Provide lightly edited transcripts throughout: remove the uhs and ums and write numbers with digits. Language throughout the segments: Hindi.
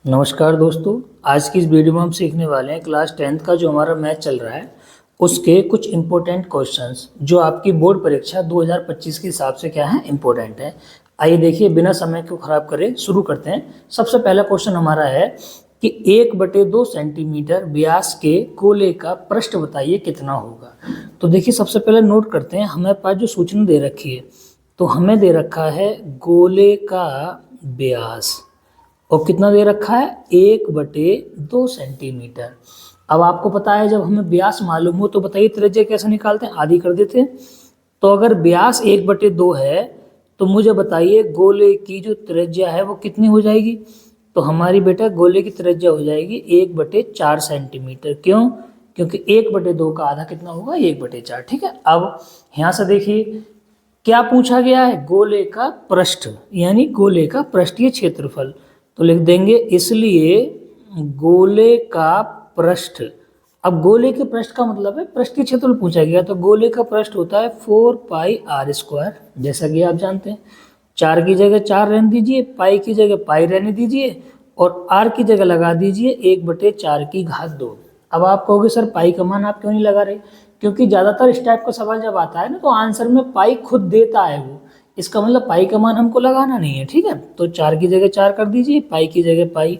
नमस्कार दोस्तों। आज की इस वीडियो में हम सीखने वाले हैं क्लास 10th का जो हमारा मैथ चल रहा है उसके कुछ इम्पोर्टेंट क्वेश्चंस जो आपकी बोर्ड परीक्षा 2025 के हिसाब से क्या है इम्पोर्टेंट है। आइए देखिए, बिना समय को खराब करे शुरू करते हैं। सबसे पहला क्वेश्चन हमारा है कि 1/2 सेंटीमीटर व्यास के गोले का पृष्ठ बताइए कितना होगा। तो देखिए, सबसे पहले नोट करते हैं, हमारे पास जो सूचना दे रखी है तो हमें दे रखा है गोले का व्यास और कितना दे रखा है 1/2 सेंटीमीटर। अब आपको पता है जब हमें व्यास मालूम हो तो बताइए त्रिज्या कैसे निकालते हैं, आधी कर देते हैं। तो अगर व्यास 1/2 है तो मुझे बताइए गोले की जो त्रिज्या है वो कितनी हो जाएगी। तो हमारी बेटा गोले की त्रिज्या हो जाएगी 1/4 सेंटीमीटर। क्यों? क्योंकि 1/2 का आधा कितना होगा 1/4। ठीक है। अब यहाँ से देखिए क्या पूछा गया है, गोले का पृष्ठ यानी गोले का पृष्ठीय क्षेत्रफल। तो लिख देंगे इसलिए गोले का पृष्ठ। अब गोले के पृष्ठ का मतलब है पृष्ठीय क्षेत्रफल पूछा गया, तो गोले का पृष्ठ होता है 4πr², जैसा कि आप जानते हैं। 4 की जगह 4 रहने दीजिए, पाई की जगह पाई रहने दीजिए और आर की जगह लगा दीजिए 1/4 की घात 2। अब आप कहोगे सर पाई का मान आप क्यों नहीं लगा रहे? क्योंकि ज़्यादातर इस टाइप का सवाल जब आता है ना तो आंसर में पाई खुद देता है वो, इसका मतलब पाई का मान हमको लगाना नहीं है। ठीक है, तो 4 की जगह 4 कर दीजिए, पाई की जगह पाई।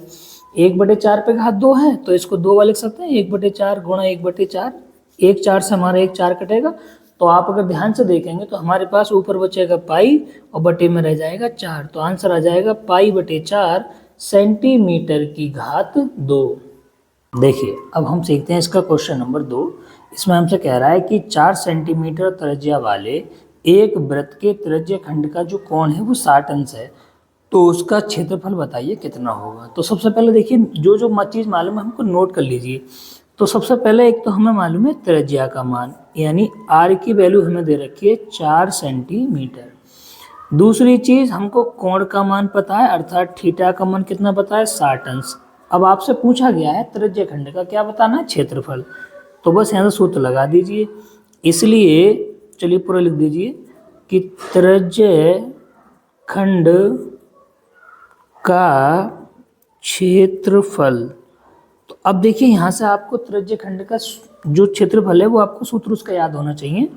1/4 पे घात 2 है तो इसको 2 बार लिख सकते हैं, 1/4 गुणा 1/4। 1 4 से हमारा 1 4 कटेगा। तो आप अगर ध्यान से देखेंगे तो हमारे पास ऊपर बचेगा पाई और बटे में रह जाएगा 4। तो आंसर आ जाएगा पाई/4 सेंटीमीटर की घात 2। देखिए अब हम सीखते हैं इसका क्वेश्चन नंबर 2। इसमें हमसे कह रहा है कि 4 सेंटीमीटर त्रिज्या वाले एक वृत्त के त्रिज्य खंड का जो कोण है वो 60 अंश है, तो उसका क्षेत्रफल बताइए कितना होगा। तो सबसे पहले देखिए जो जो चीज़ मालूम है हमको नोट कर लीजिए। तो सबसे पहले एक तो हमें मालूम है त्रिज्या का मान, यानी आर की वैल्यू हमें दे रखी है 4 सेंटीमीटर। दूसरी चीज़ हमको कोण का मान पता है, अर्थात थीटा का मान कितना पता है 60 अंश। अब आपसे पूछा गया है त्रिज्य खंड का क्या बताना है, क्षेत्रफल। तो बस यहाँ से सूत्र लगा दीजिए। इसलिए चलिए पूरा लिख दीजिए कि त्रिज्य खंड का क्षेत्रफल। तो अब देखिए यहाँ से आपको त्रिज्य खंड का जो क्षेत्रफल है वो आपको सूत्र उसका याद होना चाहिए।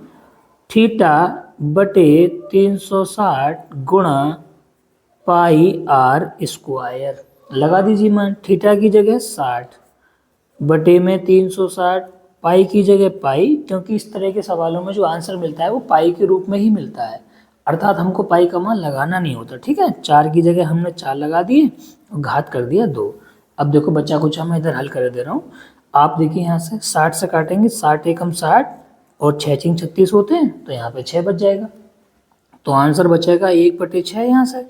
θ/360 गुणा πr²। लगा दीजिए मान, थीटा की जगह 60 बटे में 360, पाई की जगह पाई, क्योंकि इस तरह के सवालों में जो आंसर मिलता है वो पाई के रूप में ही मिलता है, अर्थात हमको पाई का मान लगाना नहीं होता। ठीक है, 4 की जगह हमने 4 लगा दिए और घात कर दिया 2। अब देखो बच्चा कुछ मैं इधर हल कर दे रहा हूँ। आप देखिए यहाँ से 60 से काटेंगे, 60 एकम 60 और 6 6 36 होते हैं, तो यहाँ पे 6 बच जाएगा। तो आंसर बचेगा 1/6 यहाँ से।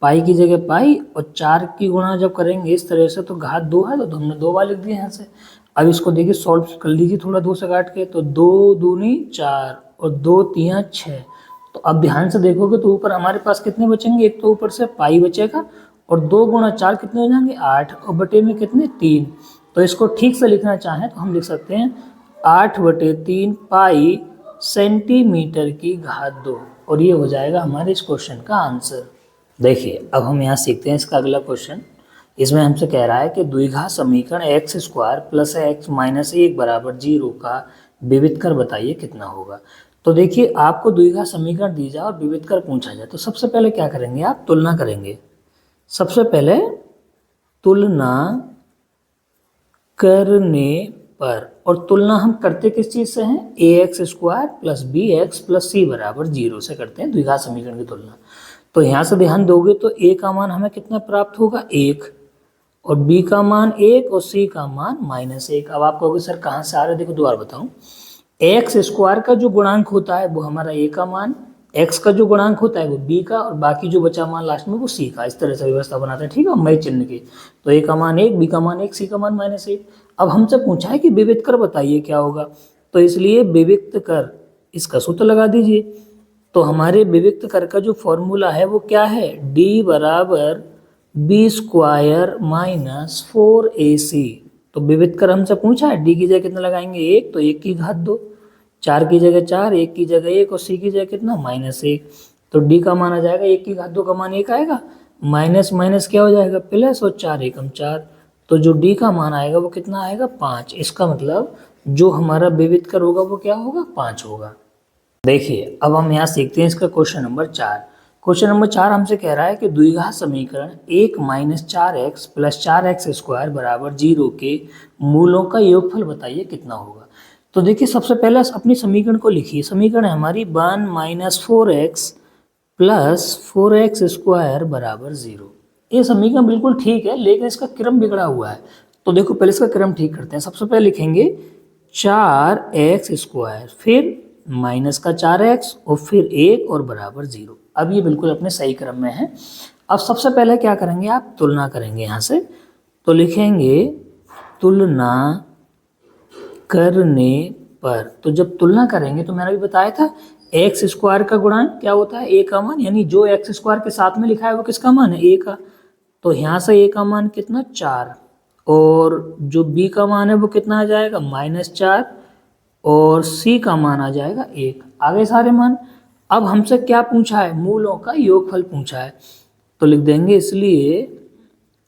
पाई की जगह पाई और 4 की गुणा जब करेंगे इस तरह से तो घात 2 है तो हमने 2 बार लिख दिया यहाँ से। अब इसको देखिए सॉल्व कर लीजिए थोड़ा 2 से काट के, तो 2 दूनी 4 और 2 तियाँ 6। तो अब ध्यान से देखोगे तो ऊपर हमारे पास कितने बचेंगे, एक तो ऊपर से पाई बचेगा और 2 गुणा 4 कितने हो जाएंगे 8 और बटे में कितने 3। तो इसको ठीक से लिखना चाहें तो हम लिख सकते हैं 8/3 पाई सेंटीमीटर की घात 2, और ये हो जाएगा हमारे इस क्वेश्चन का आंसर। देखिए अब हम यहाँ सीखते हैं इसका अगला क्वेश्चन। इसमें हमसे कह रहा है कि द्विघात समीकरण x² + x - 1 = 0 का विविध कर बताइए कितना होगा। तो देखिए आपको द्विघात समीकरण दी जाए और विविध कर पूछा जाए तो सबसे पहले क्या करेंगे, आप तुलना करेंगे। सबसे पहले तुलना करने पर, और तुलना हम करते किस चीज़ से हैं, ax² + bx + c = 0 से करते हैं द्विघात समीकरण की तुलना। तो यहाँ से ध्यान दोगे तो a का मान हमें कितना प्राप्त होगा 1 और b का मान 1 और c का मान -1। अब आप कहोगे सर कहाँ से आ रहा है, देखो दोबारा बताऊँ। x² का जो गुणांक होता है वो हमारा a का मान, x का जो गुणांक होता है वो b का और बाकी जो बचा मान लास्ट में वो c का। इस तरह से व्यवस्था बनाते हैं, ठीक है, मय चिन्ह की। तो a का मान 1, b का मान 1, c का मान -1। अब हमसे पूछा है कि विविध कर बताइए क्या होगा, तो इसलिए विविक्त कर इसका सूत्र लगा दीजिए। तो हमारे विविक्त कर का जो फॉर्मूला है वो क्या है, d = b² - 4ac। तो विविध कर हमसे पूछा है, d की जगह कितना लगाएंगे 1, तो 1 की घात 2, 4 की जगह 4, 1 की जगह 1 और c की जगह कितना -1। तो d का मान आ जाएगा 1 की घात 2 का मान 1 आएगा, माइनस माइनस क्या हो जाएगा प्लस, और 4 एकम 4, तो जो डी का मान आएगा वो कितना आएगा 5। इसका मतलब जो हमारा विविधकर होगा वो क्या होगा 5 होगा। देखिए अब हम यहाँ सीखते हैं इसका क्वेश्चन नंबर 4। क्वेश्चन नंबर 4 हमसे कह रहा है कि द्विघात समीकरण 1 minus 4x plus 4x square बराबर 0 के मूलों का योगफल बताइए कितना होगा। तो देखिए सबसे पहले अपनी समीकरण को लिखिए। समीकरण है हमारी 1 minus 4x plus 4x square बराबर 0। ये समीकरण बिल्कुल ठीक है, लेकिन इसका क्रम बिगड़ा हुआ है। तो देखो पहले इसका क्रम ठीक करते हैं। सबसे पहले लिखेंगे 4x स्क्वायर, फिर माइनस का 4x और फिर 1 और बराबर 0। अब ये बिल्कुल अपने सही क्रम में है। अब सबसे पहले क्या करेंगे, आप तुलना करेंगे यहाँ से। तो लिखेंगे तुलना करने पर, तो जब तुलना करेंगे तो मैंने भी बताया था एक्स स्क्वायर का गुणांक क्या होता है, ए का मान, यानी जो एक्स स्क्वायर के साथ में लिखा है वो किसका मान है, ए का। तो यहाँ से ए का मान कितना 4, और जो बी का मान है वो कितना आ जाएगा -4, और सी का मान आ जाएगा 1। आगे सारे मान। अब हमसे क्या पूछा है, मूलों का योगफल पूछा है। तो लिख देंगे इसलिए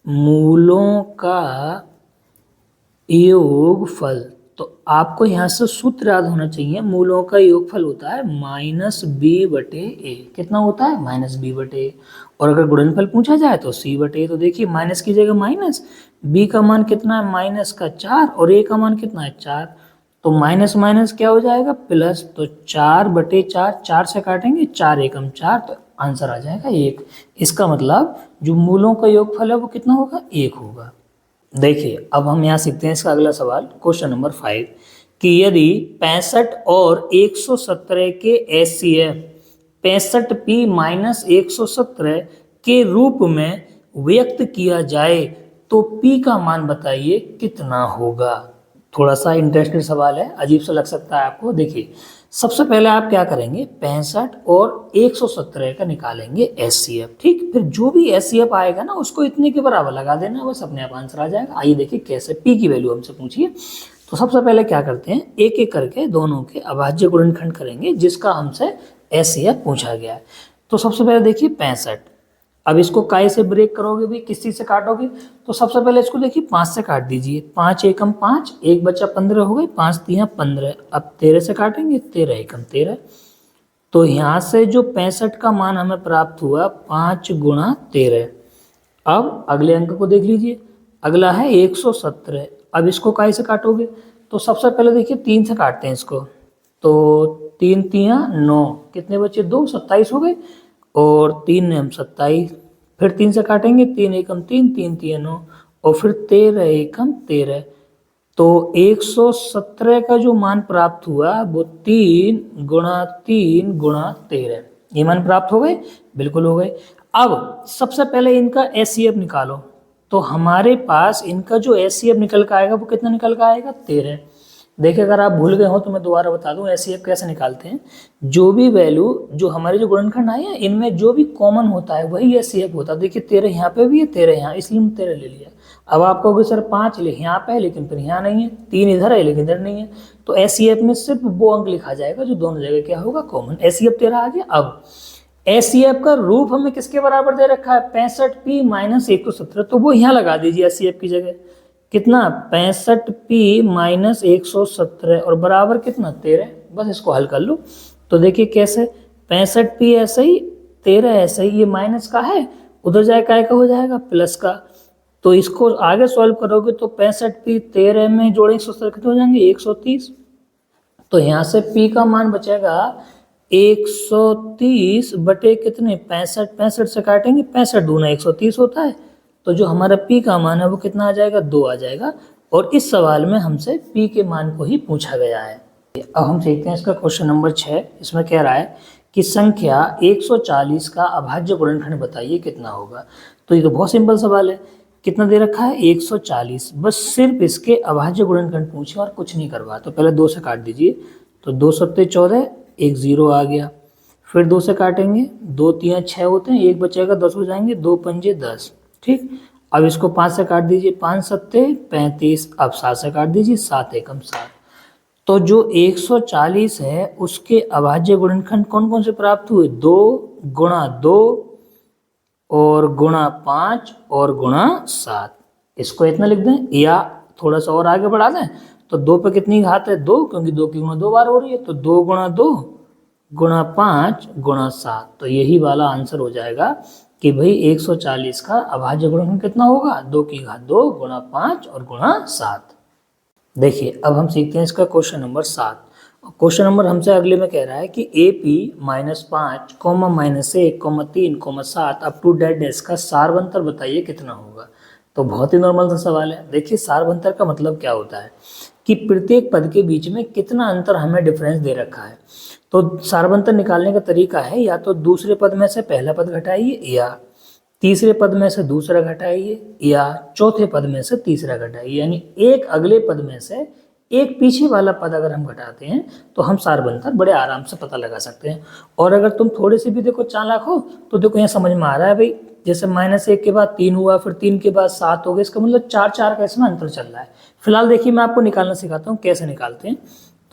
मूलों का योगफल। तो आपको यहाँ से सूत्र याद होना चाहिए, मूलों का योगफल होता है -b/a। कितना होता है -b/a। और अगर गुणनफल पूछा जाए तो c/a। तो देखिए माइनस की जगह माइनस, b का मान कितना है -4, और a का मान कितना है 4। तो माइनस माइनस क्या हो जाएगा प्लस, तो 4/4, 4 से काटेंगे 4 एकम 4, तो आंसर आ जाएगा 1। इसका मतलब जो मूलों का योगफल है वो कितना होगा 1 होगा। देखिए अब हम यहाँ सीखते हैं इसका अगला सवाल, क्वेश्चन नंबर 5, कि यदि 65 और 117 के HCF 65p माइनस 117 के रूप में व्यक्त किया जाए तो p का मान बताइए कितना होगा। थोड़ा सा इंटरेस्टिंग सवाल है, अजीब सा लग सकता है आपको। देखिए सबसे पहले आप क्या करेंगे, 65 और 117 का निकालेंगे HCF, ठीक। फिर जो भी HCF आएगा ना उसको इतने के बराबर लगा देना, बस अपने आप आंसर आ जाएगा। आइए देखिए कैसे, P की वैल्यू हमसे पूछिए। तो सबसे पहले क्या करते हैं, एक एक करके दोनों के अभाज्य गुणनखंड करेंगे जिसका हमसे HCF पूछा गया है। तो सबसे पहले देखिए 65, अब इसको काय से ब्रेक करोगे भी, किस चीज से काटोगे। तो सबसे पहले इसको देखिए 5 से काट दीजिए, 5 एकम 5, 1 बचा 15 हो गए, 5 3 15। अब 13 से काटेंगे, 13 एकम 13। तो यहाँ से जो 65 का मान हमें प्राप्त हुआ 5 गुणा 13। अब अगले अंक को देख लीजिए, अगला है 117। अब इसको काय से काटोगे, तो सबसे पहले देखिए 3 से काटते हैं इसको। तो 3 3 9, कितने बचे 2, 27 हो गए, और 3 ने हम 27। फिर 3 से काटेंगे, 3 एकम 3, 3 3 9, और फिर 13 एकम 13। तो 117 का जो मान प्राप्त हुआ वो 3 गुणा 3 गुणा 13, ये मान प्राप्त हो गए, बिल्कुल हो गए। अब सबसे पहले इनका HCF निकालो। तो हमारे पास इनका जो HCF निकल कर आएगा वो कितना निकल कर आएगा 13। देखिए अगर आप भूल गए हो तो मैं दोबारा बता दूं HCF कैसे निकालते हैं। जो भी वैल्यू, जो हमारे जो गुणनखंड आए हैं इनमें जो भी कॉमन होता है वही HCF होता है। देखिए 13 यहाँ पे भी है, 13 यहाँ, इसलिए हम 13 ले लिया। अब आप कहोगे सर 5 यहाँ पे है लेकिन फिर यहाँ नहीं है, 3 इधर है लेकिन इधर नहीं है। तो HCF में सिर्फ वो अंक लिखा जाएगा जो दोनों जगह क्या होगा कॉमन। HCF 13 आ गया। अब HCF का रूप हमें किसके बराबर दे रखा है 65p माइनस 117, तो वो यहाँ लगा दीजिए HCF की जगह। कितना 65p माइनस 117 और बराबर कितना 13। बस इसको हल कर लो। तो देखिए कैसे, 65p ऐसे ही, 13 ऐसे ही, ये माइनस का है, उधर जाए काय का हो जाएगा प्लस का। तो इसको आगे सॉल्व करोगे तो 65p 13 में जोड़े 117 कितने हो जाएंगे 130। तो यहाँ से p का मान बचेगा 130 बटे कितने 65, 65 से काटेंगे 65 दूना 130 होता है। तो जो हमारा p का मान है वो कितना आ जाएगा 2 आ जाएगा। और इस सवाल में हमसे p के मान को ही पूछा गया है। अब हम देखते हैं इसका क्वेश्चन नंबर 6। इसमें कह रहा है कि संख्या 140 का अभाज्य गुणनखंड बताइए कितना होगा। तो ये तो बहुत सिंपल सवाल है। कितना दे रखा है 140, बस सिर्फ इसके अभाज्य गुणनखंड पूछे और कुछ नहीं करवा। तो पहले 2 से काट दीजिए, तो 2 सत्ते 14, एक 0 आ गया। फिर 2 से काटेंगे, 2 3 6 होते हैं, एक बचेगा 10 हो जाएंगे, 2 पंजे 10, ठीक। अब इसको 5 से काट दीजिए, 5 सत्ते 35। अब 7 से काट दीजिए, 7 एकम 7। तो जो 140 है उसके अभाज्य गुणनखंड कौन कौन से प्राप्त हुए 2 गुणा 2 और गुणा 5 और गुणा 7। इसको इतना लिख दें या थोड़ा सा और आगे बढ़ा दें तो 2 पे कितनी घात है 2, क्योंकि 2 की गुणा 2 बार हो रही है, तो 2 गुणा 2 गुणा 5 गुणा 7। तो यही वाला आंसर हो जाएगा कि भाई 140 का अभाज्य गुणनफल कितना होगा 2 की घात 2 गुणा 5 और गुणा 7। देखिए अब हम सीखते हैं इसका क्वेश्चन नंबर 7। क्वेश्चन नंबर हमसे अगले में कह रहा है कि AP -5, -1, 3, 7 अप टू डेश का सारवंतर बताइए कितना होगा। तो बहुत ही नॉर्मल सा सवाल है। देखिए सारवंतर का मतलब क्या होता है कि प्रत्येक पद के बीच में कितना अंतर हमें डिफरेंस दे रखा है। तो सारवंतर निकालने का तरीका है या तो दूसरे पद में से पहला पद घटाइए, या तीसरे पद में से दूसरा घटाइए, या चौथे पद में से तीसरा घटाइए। यानी एक अगले पद में से एक पीछे वाला पद अगर हम घटाते हैं तो हम सारवंतर बड़े आराम से पता लगा सकते हैं। और अगर तुम थोड़े से भी देखो चालाक हो तो देखो यहाँ समझ में आ रहा है भाई, जैसे -1 के बाद 3 हुआ, फिर 3 के बाद 7 हो गया, इसका मतलब 4 का इसमें अंतर चल रहा है। फिलहाल देखिए मैं आपको निकालना सिखाता हूँ कैसे निकालते हैं।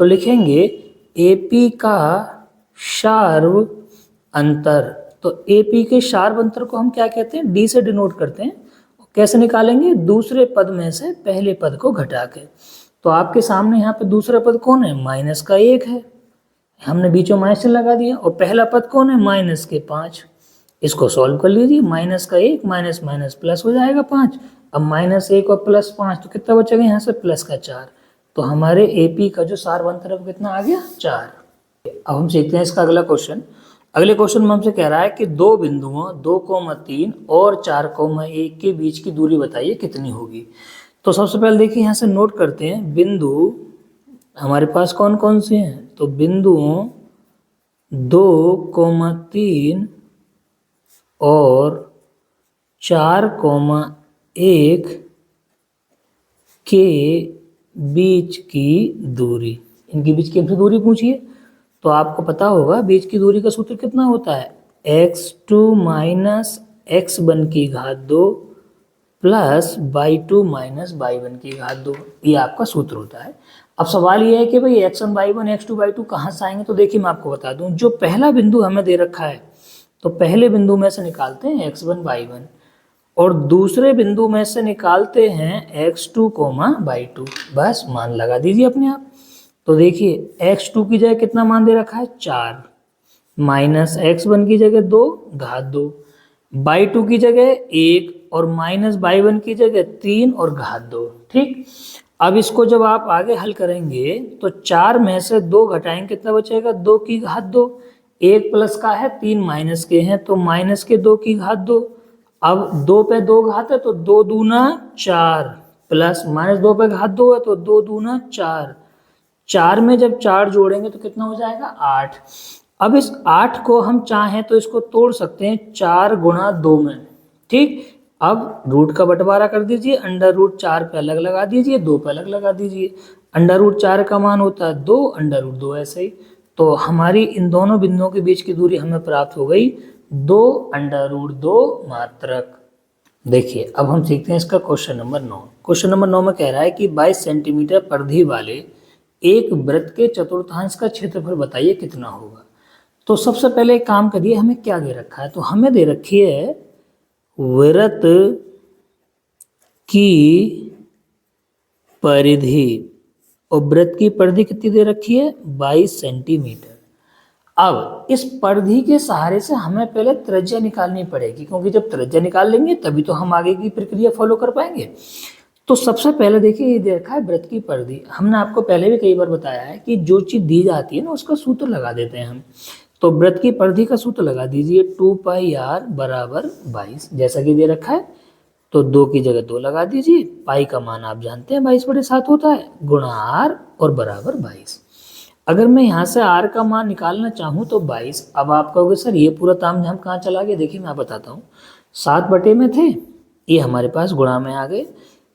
तो लिखेंगे AP का शार्व अंतर। तो AP के शार्व अंतर को हम क्या कहते हैं D से डिनोट करते हैं। कैसे निकालेंगे, दूसरे पद में से पहले पद को घटा के। तो आपके सामने यहाँ पे दूसरा पद कौन है -1 है, हमने बीचों माइनस लगा दिया, और पहला पद कौन है -5। इसको सॉल्व कर लीजिए, -1 माइनस माइनस प्लस हो जाएगा 5। अब -1 और +5 तो कितना बचेगा यहाँ से +4। तो हमारे AP का जो सारवंतर है वो कितना आ गया 4। अब हम सीखते हैं इसका अगला क्वेश्चन। अगले क्वेश्चन में हमसे कह रहा है कि दो बिंदुओं 2,3 और 4,1 के बीच की दूरी बताइए कितनी होगी। तो सबसे पहले देखिए यहाँ से नोट करते हैं बिंदु हमारे पास कौन कौन से हैं। तो बिंदुओं 2,3 और 4,1 के बीच की दूरी, इनके बीच की हमसे दूरी पूछिए। तो आपको पता होगा बीच की दूरी का सूत्र कितना होता है, x2 माइनस x1 की घात 2 प्लस y2 माइनस y1 की घात 2, ये आपका सूत्र होता है। अब सवाल ये है कि भाई x1 y1 x2 y2 कहाँ से आएंगे। तो देखिए मैं आपको बता दूं, जो पहला बिंदु हमें दे रखा है तो पहले बिंदु में से निकालते हैं x1 y1 और दूसरे बिंदु में से निकालते हैं x2 y2। बस मान लगा दीजिए अपने आप। तो देखिए x2 की जगह कितना मान दे रखा है 4, माइनस x1 की जगह 2 घात 2, y2 की जगह 1 और माइनस y1 की जगह 3 और घात 2। ठीक, अब इसको जब आप आगे हल करेंगे तो 4 में से 2 घटाएंगे कितना बचेगा 2 की घात 2, 1 प्लस का है 3 माइनस के हैं तो माइनस के 2 की घात 2। अब 2 पे 2 घात है तो 2 दूना 4 प्लस माइनस 2 पे घात 2 है तो 2 दूना 4। 4 में जब 4 जोड़ेंगे तो कितना हो जाएगा 8। अब इस 8 को हम चाहें तो इसको तोड़ सकते हैं 4 गुणा 2 में। ठीक, अब रूट का बंटवारा कर दीजिए, अंडर रूट 4 पे अलग लगा दीजिए, 2 पे अलग लगा दीजिए। अंडर रूट 4 का मान होता है 2, अंडर रूट 2 ऐसे ही। तो हमारी इन दोनों बिंदुओं के बीच की दूरी हमें प्राप्त हो गई 2 अंडर रूट 2 मात्रक। देखिए अब हम सीखते हैं इसका क्वेश्चन नंबर 9। क्वेश्चन नंबर 9 में कह रहा है कि 22 सेंटीमीटर परिधि वाले एक वृत्त के चतुर्थांश का क्षेत्रफल बताइए कितना होगा। तो सबसे पहले एक काम करिए, हमें क्या दे रखा है, तो हमें दे रखी है वृत्त की परिधि, और वृत्त की परिधि कितनी दे रखी है 22 सेंटीमीटर। अब इस परिधि के सहारे से हमें पहले त्रिज्या निकालनी पड़ेगी, क्योंकि जब त्रिज्या निकाल लेंगे तभी तो हम आगे की प्रक्रिया फॉलो कर पाएंगे। तो सबसे पहले देखिए ये दे रखा है वृत्त की परिधि। हमने आपको पहले भी कई बार बताया है कि जो चीज़ दी जाती है ना उसका सूत्र लगा देते हैं हम। तो वृत्त की परिधि का सूत्र लगा दीजिए 2πr बराबर 22, जैसा कि दे रखा है। तो 2 की जगह 2 लगा दीजिए, पाई का मान आप जानते हैं 22/7 होता है, गुणा r और बराबर 22। अगर मैं यहाँ से r का मान निकालना चाहूँ तो 22। अब आप कहोगे सर ये पूरा तामझाम कहाँ चला गया। देखिए मैं बताता हूँ, 7 बटे में थे, ये हमारे पास गुणा में आ गए,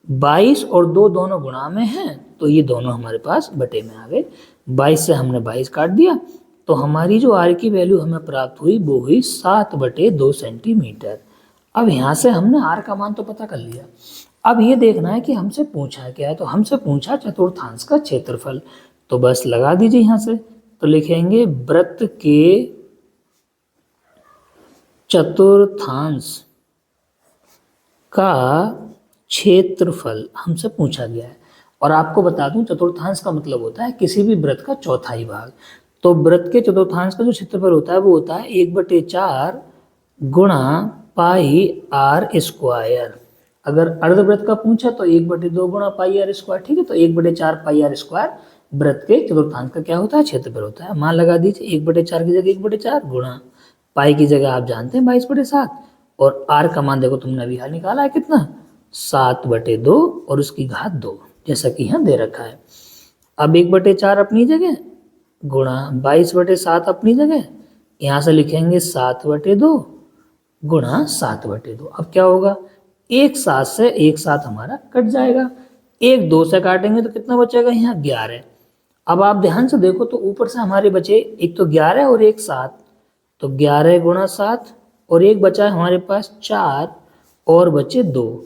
22 और 2 दोनों गुणा में हैं तो ये दोनों हमारे पास बटे में आ गए। 22 से हमने 22 काट दिया तो हमारी जो r की वैल्यू हमें प्राप्त हुई वो हुई 7/2 सेंटीमीटर। अब यहाँ से हमने r का मान तो पता कर लिया। अब ये देखना है कि हमसे पूछा क्या है। तो हमसे पूछा चतुर्थांश का क्षेत्रफल, तो बस लगा दीजिए यहाँ से। तो लिखेंगे वृत्त के चतुर्थांश का क्षेत्रफल हमसे पूछा गया है। और आपको बता दूं, चतुर्थांश का मतलब होता है किसी भी वृत्त का चौथाई भाग। तो वृत्त के चतुर्थांश का जो क्षेत्रफल होता है वो होता है 1/4 गुणा पाई आर स्क्वायर। अगर अर्धवृत्त का पूछा तो 1/2 गुणा पाई आर स्क्वायर, ठीक है। तो 1/4 पाई आर स्क्वायर वृत्त के चतुर्थांश का क्या होता है, क्षेत्रफल होता है। मान लगा दीजिए 1/4 की जगह 1/4 गुणा पाई की जगह आप जानते हैं 22/7, और आर का मान देखो तुमने अभी यहाँ निकाला है कितना, 7/2 और उसकी घात 2, जैसा कि यहाँ दे रखा है। अब 1/4 अपनी जगह गुणा 22/7 अपनी जगह, यहाँ से लिखेंगे 7/2 गुणा 7/2। अब क्या होगा, एक 7 से एक 7 हमारा कट जाएगा, एक 2 से काटेंगे तो कितना बचेगा यहाँ 11। अब आप ध्यान से देखो तो ऊपर से हमारे बचे एक तो 11 और एक 7, तो 11 गुणा 7 और एक बचा है हमारे पास 4 और बचे 2।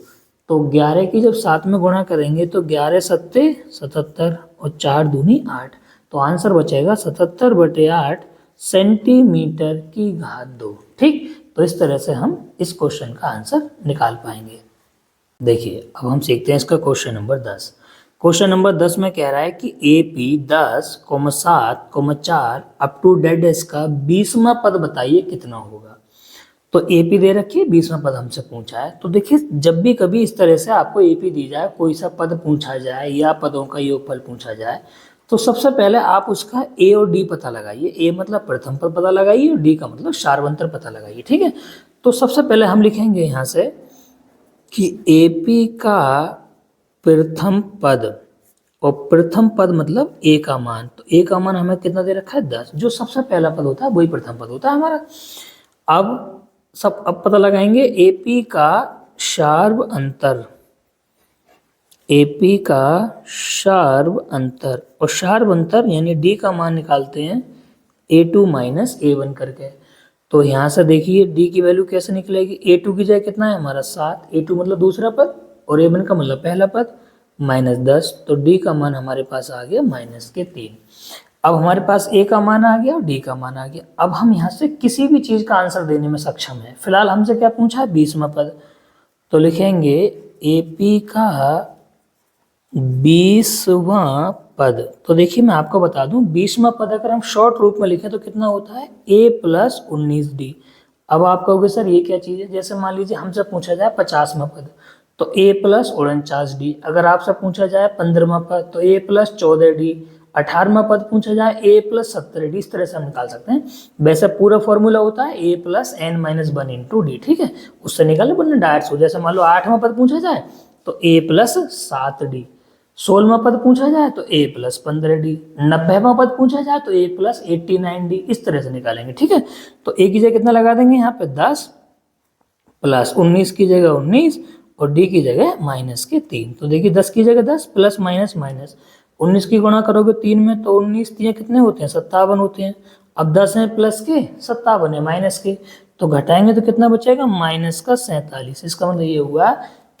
तो 11 की जब 7 में गुणा करेंगे तो 11 सत्ते 77 और 4 दूनी 8, तो आंसर बचेगा 77/8 सेंटीमीटर की घात 2। ठीक, तो इस तरह से हम इस क्वेश्चन का आंसर निकाल पाएंगे। देखिए अब हम सीखते हैं इसका क्वेश्चन नंबर 10। क्वेश्चन नंबर 10 में कह रहा है कि AP 10,7,4 अप टू डेड का 20वां पद बताइए कितना होगा। तो AP दे रखी है, 20वां पद हमसे पूछा है। तो देखिए जब भी कभी इस तरह से आपको AP दी जाए, कोई सा पद पूछा जाए या पदों का योगफल पूछा जाए, तो सबसे पहले आप उसका A और D पता लगाइए। A मतलब प्रथम पद पता लगाइए और D का मतलब शार्वंतर पता लगाइए, ठीक है। तो सबसे पहले हम लिखेंगे यहाँ से कि AP का प्रथम पद, और प्रथम पद मतलब A का मान, तो A का मान हमें कितना दे रखा है 10, जो सबसे पहला पद होता है वही प्रथम पद होता है हमारा। अब पता लगाएंगे AP का शार्व अंतर, AP का शार्व अंतर, और शार्व अंतर यानी D का मान निकालते हैं A2 माइनस A1 करके। तो यहाँ से देखिए D की वैल्यू कैसे निकलेगी, A2 की जगह कितना है हमारा 7, A2 मतलब दूसरा पद और A1 का मतलब पहला पद, -10, तो D का मान हमारे पास आ गया -3। अब हमारे पास A का मान आ गया और D का मान आ गया। अब हम यहाँ से किसी भी चीज़ का आंसर देने में सक्षम है। फिलहाल हमसे क्या पूछा है, 20वां पद, तो लिखेंगे AP का 20वां पद। तो देखिए मैं आपको बता दूं 20वां पद अगर हम शॉर्ट रूप में लिखें तो कितना होता है A + 19D। अब आप कहोगे सर ये क्या चीज़ है, जैसे मान लीजिए हमसे पूछा जाए 50वां पद तो A + 49D, अगर आपसे पूछा जाए 15वां पद तो A + 14D, 18वां पद पूछा जाए A + 17D, इस तरह से हम निकाल सकते हैं। वैसे पूरा फॉर्मूला होता है A + n-1 × D, ठीक है, उससे निकाले वरना डायरेक्ट हो। जैसे मान लो 8वां पद पूछा जाए तो A + 7D, 16वां पद पूछा जाए तो A + 15D, 90वां पद पूछा जाए तो A + 89D, इस तरह से निकालेंगे, ठीक है। तो A की जगह कितना लगा देंगे यहाँ पे 10 + 19 की जगह 19 और D की जगह -3। तो देखिए 10 की जगह 10 प्लस माइनस माइनस, 19 की गुणा करोगे 3 में तो 19 3 कितने होते हैं 57 होते हैं। अब 10 है प्लस के 57 है माइनस के, तो घटाएंगे तो कितना बचेगा -47। इसका मतलब ये हुआ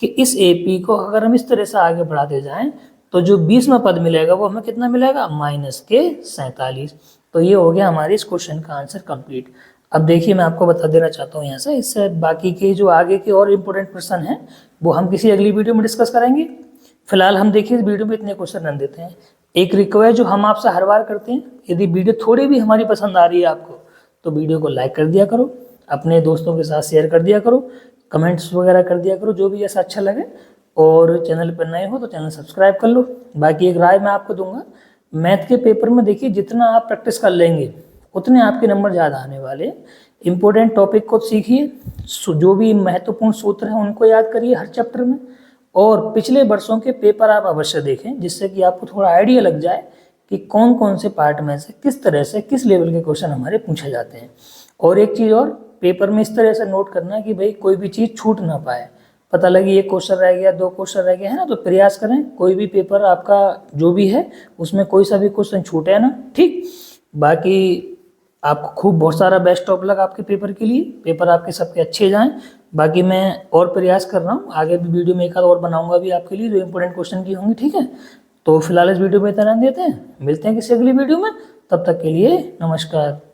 कि इस AP को अगर हम इस तरह से आगे बढ़ाते जाएं तो जो 20वां पद मिलेगा वो हमें कितना मिलेगा -47। तो ये हो गया हमारे इस क्वेश्चन का आंसर कंप्लीट। अब देखिए मैं आपको बता देना चाहता हूँ यहाँ से, इससे बाकी के जो आगे के और इम्पोर्टेंट क्वेश्चन हैं वो हम किसी अगली वीडियो में डिस्कस करेंगे। फिलहाल हम देखिए इस वीडियो में इतने क्वेश्चन रन देते हैं। एक रिक्वेस्ट जो हम आपसे हर बार करते हैं, यदि वीडियो थोड़ी भी हमारी पसंद आ रही है आपको तो वीडियो को लाइक कर दिया करो, अपने दोस्तों के साथ शेयर कर दिया करो, कमेंट्स वगैरह कर दिया करो, जो भी ऐसा अच्छा लगे। और चैनल पर नए हो तो चैनल सब्सक्राइब कर लो। बाकी एक राय मैं आपको दूंगा, मैथ के पेपर में देखिए जितना आप प्रैक्टिस कर लेंगे उतने आपके नंबर ज़्यादा आने वाले। इम्पोर्टेंट टॉपिक को सीखिए, जो भी महत्वपूर्ण सूत्र हैं उनको याद करिए हर चैप्टर में, और पिछले वर्षों के पेपर आप अवश्य देखें जिससे कि आपको थोड़ा आइडिया लग जाए कि कौन कौन से पार्ट में से किस तरह से किस लेवल के क्वेश्चन हमारे पूछे जाते हैं। और एक चीज़ और, पेपर में इस तरह से नोट करना कि भाई कोई भी चीज़ छूट ना पाए। पता लगे एक क्वेश्चन रह गया 2 क्वेश्चन रह गया है ना, तो प्रयास करें कोई भी पेपर आपका जो भी है उसमें कोई सा भी क्वेश्चन छूटे ना, ठीक। बाकी आपको खूब बहुत सारा बेस्ट ऑफ लक आपके पेपर के लिए, पेपर आपके सबके अच्छे जाएं। बाकी मैं और प्रयास कर रहा हूँ, आगे भी वीडियो में एक आध और बनाऊंगा भी आपके लिए जो इंपॉर्टेंट क्वेश्चन की होंगी, ठीक है। तो फिलहाल इस वीडियो में इतना रहने देते हैं, मिलते हैं किसी अगली वीडियो में, तब तक के लिए नमस्कार।